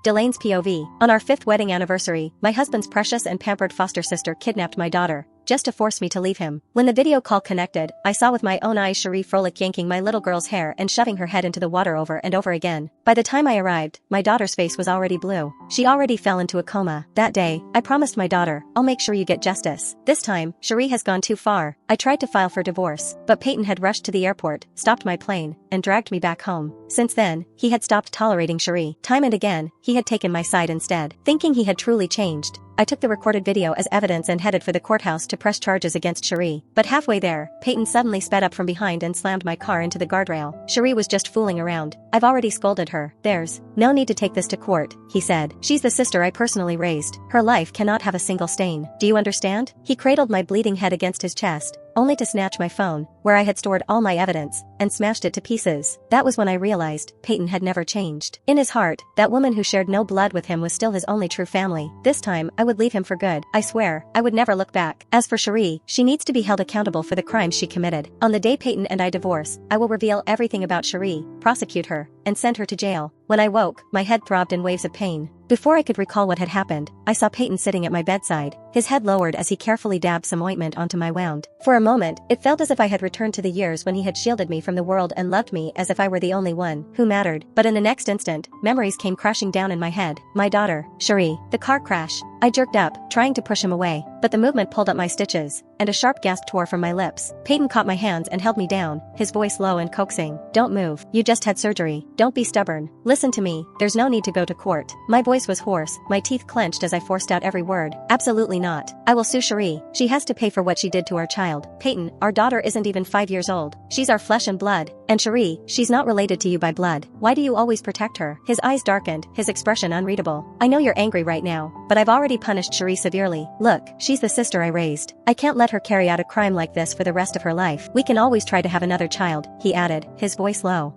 Delane's POV. On our 5th wedding anniversary, my husband's precious and pampered foster sister kidnapped my daughter, just to force me to leave him. When the video call connected, I saw with my own eyes Cherie Froelich yanking my little girl's hair and shoving her head into the water over and over again. By the time I arrived, my daughter's face was already blue. She already fell into a coma. That day, I promised my daughter, I'll make sure you get justice. This time, Cherie has gone too far. I tried to file for divorce, but Peyton had rushed to the airport, stopped my plane, and dragged me back home. Since then, he had stopped tolerating Cherie. Time and again, he had taken my side instead. Thinking he had truly changed, I took the recorded video as evidence and headed for the courthouse to press charges against Cherie. But halfway there, Peyton suddenly sped up from behind and slammed my car into the guardrail. Cherie was just fooling around. I've already scolded her. There's no need to take this to court, he said. She's the sister I personally raised. Her life cannot have a single stain. Do you understand? He cradled my bleeding head against his chest, only to snatch my phone, where I had stored all my evidence, and smashed it to pieces. That was when I realized Peyton had never changed. In his heart, that woman who shared no blood with him was still his only true family. This time, I would leave him for good. I swear, I would never look back. As for Cherie, she needs to be held accountable for the crimes she committed. On the day Peyton and I divorce, I will reveal everything about Cherie, prosecute her, and send her to jail. When I woke, my head throbbed in waves of pain. Before I could recall what had happened, I saw Peyton sitting at my bedside, his head lowered as he carefully dabbed some ointment onto my wound. For a moment, it felt as if I had returned to the years when he had shielded me from the world and loved me as if I were the only one who mattered. But in the next instant, memories came crashing down in my head. My daughter, Cherie, the car crash. I jerked up, trying to push him away, but the movement pulled up my stitches, and a sharp gasp tore from my lips. Peyton caught my hands and held me down, his voice low and coaxing. Don't move. You just had surgery. Don't be stubborn. Listen to me. There's no need to go to court. My voice was hoarse, my teeth clenched as I forced out every word. Absolutely not. I will sue Cherie. She has to pay for what she did to our child. Peyton, our daughter isn't even 5 years old. She's our flesh and blood. And Cherie, she's not related to you by blood. Why do you always protect her? His eyes darkened, his expression unreadable. I know you're angry right now, but I've already punished Cherie severely. Look, she's the sister I raised. I can't let her carry out a crime like this for the rest of her life. We can always try to have another child, he added, his voice low.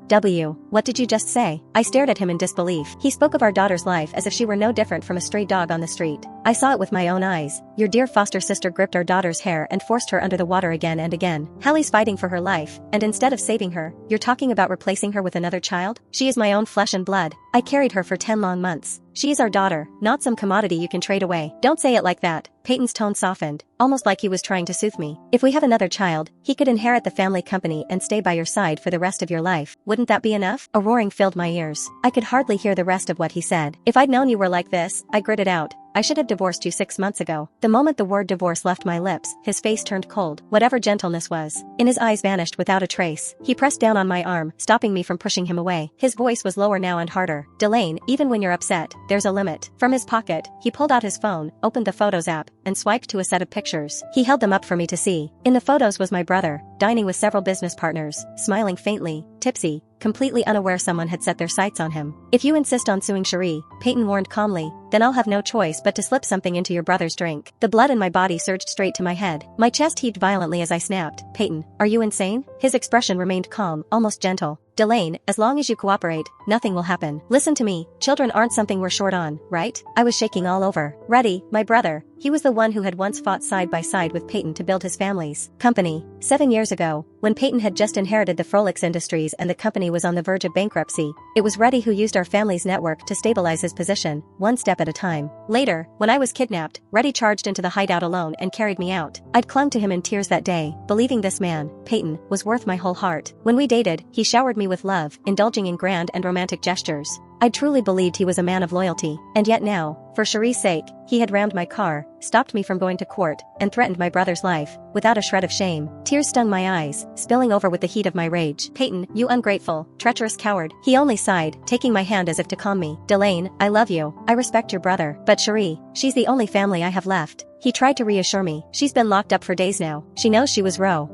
What did you just say? I stared at him in disbelief. He spoke of our daughter's life as if she were no different from a stray dog on the street. I saw it with my own eyes. Your dear foster sister gripped our daughter's hair and forced her under the water again and again. Hallie's fighting for her life, and instead of saving her, you're talking about replacing her with another child? She is my own flesh and blood. I carried her for 10 long months. She is our daughter, not some commodity you can trade away. Don't say it like that. Peyton's tone softened, almost like he was trying to soothe me. If we have another child, he could inherit the family company and stay by your side for the rest of your life. Wouldn't that be enough? A roaring filled my ears. I could hardly hear the rest of what he said. If I'd known you were like this, I gritted out. I should have divorced you 6 months ago. The moment the word divorce left my lips, his face turned cold. Whatever gentleness was in his eyes vanished without a trace. He pressed down on my arm, stopping me from pushing him away. His voice was lower now and harder. Delane, even when you're upset, there's a limit. From his pocket, he pulled out his phone, opened the Photos app, and swiped to a set of pictures. He held them up for me to see. In the photos was my brother, dining with several business partners, smiling faintly, tipsy, completely unaware someone had set their sights on him. If you insist on suing Cherie, Peyton warned calmly, then I'll have no choice but to slip something into your brother's drink. The blood in my body surged straight to my head. My chest heaved violently as I snapped. Peyton, are you insane? His expression remained calm, almost gentle. Delane, as long as you cooperate, nothing will happen. Listen to me, children aren't something we're short on, right? I was shaking all over. Reddy, my brother, he was the one who had once fought side by side with Peyton to build his family's company. 7 years ago, when Peyton had just inherited the Frolics Industries and the company was on the verge of bankruptcy, it was Reddy who used our family's network to stabilize his position, one step at a time. Later, when I was kidnapped, Reddy charged into the hideout alone and carried me out. I'd clung to him in tears that day, believing this man, Peyton, was worth my whole heart. When we dated, he showered me with love, indulging in grand and romantic gestures. I truly believed he was a man of loyalty, and yet now, for Cherie's sake, he had rammed my car, stopped me from going to court, and threatened my brother's life, without a shred of shame. Tears stung my eyes, spilling over with the heat of my rage. Peyton, you ungrateful, treacherous coward. He only sighed, taking my hand as if to calm me. Delane, I love you. I respect your brother. But Cherie, she's the only family I have left. He tried to reassure me. She's been locked up for days now. She knows she was wrong.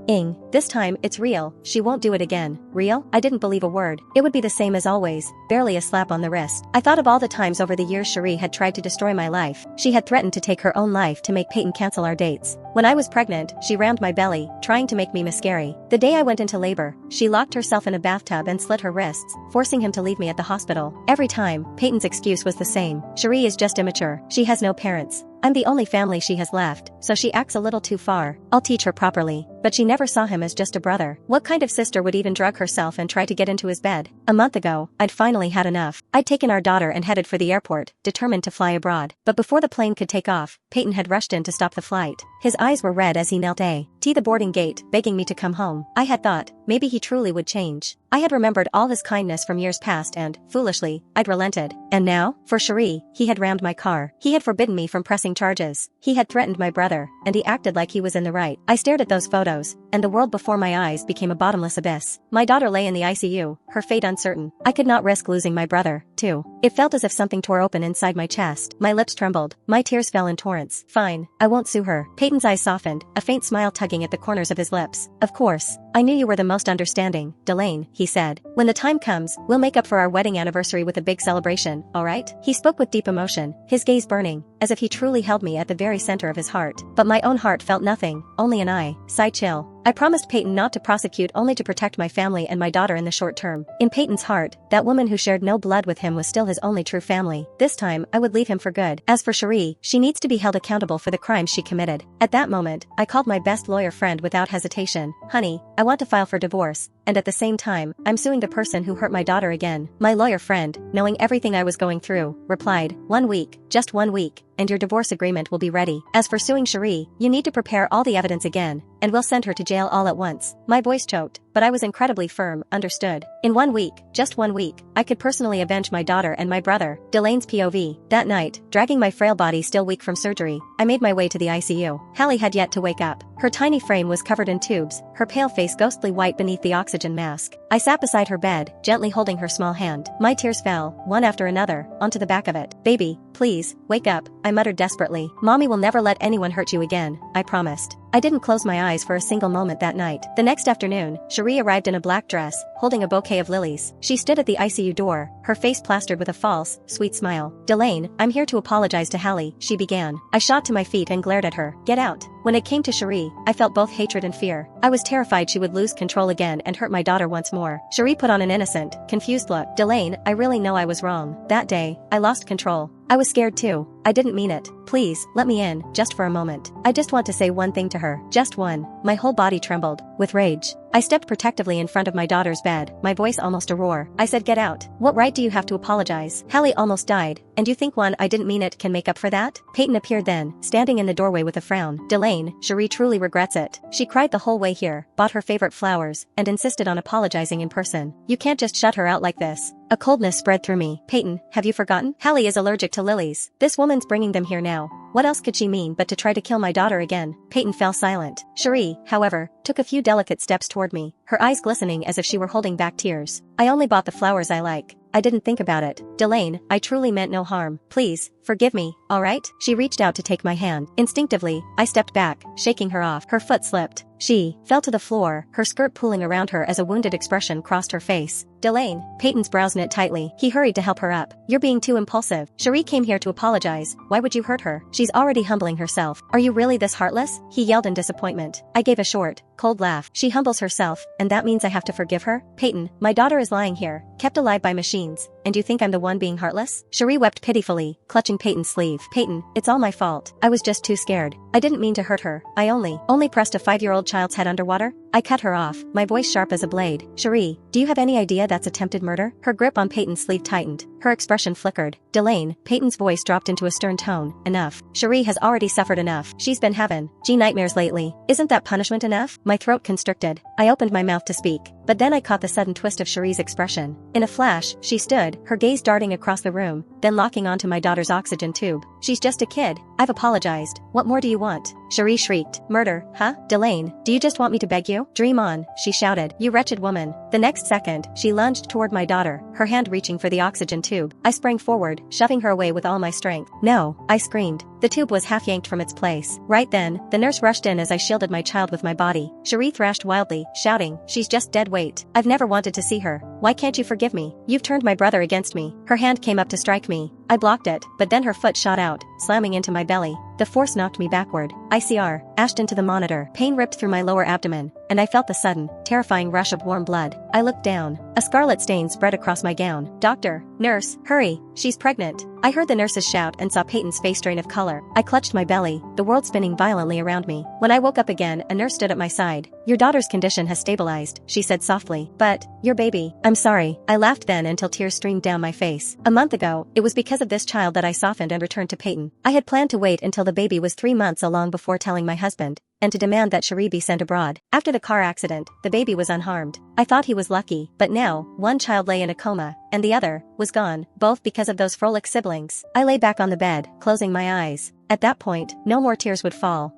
This time, it's real. She won't do it again. Real? I didn't believe a word. It would be the same as always, barely a slap on the wrist. I thought of all the times over the years Cherie had tried to destroy my life. She had threatened to take her own life to make Peyton cancel our dates. When I was pregnant, she rammed my belly, trying to make me miscarry. The day I went into labor, she locked herself in a bathtub and slit her wrists, forcing him to leave me at the hospital. Every time, Peyton's excuse was the same. Cherie is just immature. She has no parents. I'm the only family she has left, so she acts a little too far. I'll teach her properly. but she never saw him as just a brother. What kind of sister would even drug herself and try to get into his bed? A month ago, I'd finally had enough. I'd taken our daughter and headed for the airport, determined to fly abroad. But before the plane could take off, Peyton had rushed in to stop the flight. His eyes were red as he knelt at the boarding gate, begging me to come home. I had thought, maybe he truly would change. I had remembered all his kindness from years past and, foolishly, I'd relented. And now, for Cherie, he had rammed my car. He had forbidden me from pressing charges. He had threatened my brother, and he acted like he was in the right. I stared at those photos, and the world before my eyes became a bottomless abyss. My daughter lay in the ICU, her fate uncertain. I could not risk losing my brother, too. It felt as if something tore open inside my chest. My lips trembled. My tears fell in torrents. Fine, I won't sue her. Peyton's eyes softened, a faint smile tugging at the corners of his lips. Of course. I knew you were the most understanding, Delane, he said. When the time comes, we'll make up for our wedding anniversary with a big celebration, alright? He spoke with deep emotion, his gaze burning, as if he truly held me at the very center of his heart. But my own heart felt nothing, only an sigh chill. I promised Peyton not to prosecute, only to protect my family and my daughter in the short term. In Peyton's heart, that woman who shared no blood with him was still his only true family. This time, I would leave him for good. As for Cherie, she needs to be held accountable for the crimes she committed. At that moment, I called my best lawyer friend without hesitation. Honey, I want to file for divorce, and at the same time, I'm suing the person who hurt my daughter again. My lawyer friend, knowing everything I was going through, replied, 1 week, just 1 week, and your divorce agreement will be ready. As for suing Cherie, you need to prepare all the evidence again, and we'll send her to jail all at once. My voice choked, but I was incredibly firm. Understood. In 1 week, just 1 week, I could personally avenge my daughter and my brother. Delane's POV. That night, dragging my frail body still weak from surgery, I made my way to the ICU. Hallie had yet to wake up. Her tiny frame was covered in tubes, her pale face ghostly white beneath the oxygen mask. I sat beside her bed, gently holding her small hand. My tears fell, one after another, onto the back of it. Baby, please, wake up, I muttered desperately. Mommy will never let anyone hurt you again, I promised. I didn't close my eyes for a single moment that night. The next afternoon, Cherie arrived in a black dress, holding a bouquet of lilies. She stood at the ICU door, her face plastered with a false, sweet smile. Delane, I'm here to apologize to Hallie, she began. I shot to my feet and glared at her. Get out. When it came to Cherie, I felt both hatred and fear. I was terrified she would lose control again and hurt my daughter once more. Cherie put on an innocent, confused look. Delane, I really know I was wrong. That day, I lost control. I was scared too. I didn't mean it. Please, let me in, just for a moment. I just want to say one thing to her. Just one. My whole body trembled, with rage. I stepped protectively in front of my daughter's bed, my voice almost a roar. I said, get out. What right do you have to apologize? Hallie almost died, and you think one I didn't mean it can make up for that? Peyton appeared then, standing in the doorway with a frown. Delane, Cherie truly regrets it. She cried the whole way here, bought her favorite flowers, and insisted on apologizing in person. You can't just shut her out like this. A coldness spread through me. Peyton, have you forgotten? Hallie is allergic to lilies. This woman's bringing them here now. What else could she mean but to try to kill my daughter again? Peyton fell silent. Cherie, however, took a few delicate steps toward me, her eyes glistening as if she were holding back tears. I only bought the flowers I like. I didn't think about it. Delane, I truly meant no harm. Please, forgive me, alright? She reached out to take my hand. Instinctively, I stepped back, shaking her off. Her foot slipped. She fell to the floor, her skirt pulling around her as a wounded expression crossed her face. Delane, Peyton's brows knit tightly. He hurried to help her up. You're being too impulsive. Cherie came here to apologize. Why would you hurt her? She's already humbling herself. Are you really this heartless? He yelled in disappointment. I gave a short, cold laugh. She humbles herself, and that means I have to forgive her? Peyton, my daughter is lying here, kept alive by machines, and you think I'm the one being heartless? Cherie wept pitifully, clutching Peyton's sleeve. Peyton, it's all my fault. I was just too scared. I didn't mean to hurt her. I only pressed a 5-year-old child's head underwater. I cut her off, my voice sharp as a blade. Cherie, do you have any idea that's attempted murder? Her grip on Peyton's sleeve tightened. Her expression flickered. Delane, Peyton's voice dropped into a stern tone. Enough. Cherie has already suffered enough. She's been having nightmares lately. Isn't that punishment enough? My throat constricted. I opened my mouth to speak, but then I caught the sudden twist of Cherie's expression. In a flash, she stood, her gaze darting across the room, then locking onto my daughter's oxygen tube. She's just a kid. I've apologized. What more do you want? Cherie shrieked. Murder, huh? Delane, do you just want me to beg you? Dream on, she shouted. You wretched woman. The next second, she lunged toward my daughter, her hand reaching for the oxygen tube. I sprang forward, shoving her away with all my strength. No, I screamed. The tube was half yanked from its place. Right then, the nurse rushed in as I shielded my child with my body. Cherie thrashed wildly, shouting, she's just dead weight. I've never wanted to see her. Why can't you forgive me? You've turned my brother against me. Her hand came up to strike me. I blocked it, but then her foot shot out, slamming into my belly. The force knocked me backward. ICR, ashed into the monitor. Pain ripped through my lower abdomen, and I felt the sudden, terrifying rush of warm blood. I looked down. A scarlet stain spread across my gown. Doctor, nurse, hurry, she's pregnant. I heard the nurses shout and saw Peyton's face drain of color. I clutched my belly, the world spinning violently around me. When I woke up again, a nurse stood at my side. Your daughter's condition has stabilized, she said softly. But, your baby. I'm sorry. I laughed then until tears streamed down my face. A month ago, it was because of this child that I softened and returned to Peyton. I had planned to wait until the baby was 3 months along before telling my husband, and to demand that Cherie be sent abroad. After the car accident, the baby was unharmed. I thought he was lucky, but now, one child lay in a coma, and the other was gone, both because of those frolic siblings. I lay back on the bed, closing my eyes. At that point, no more tears would fall.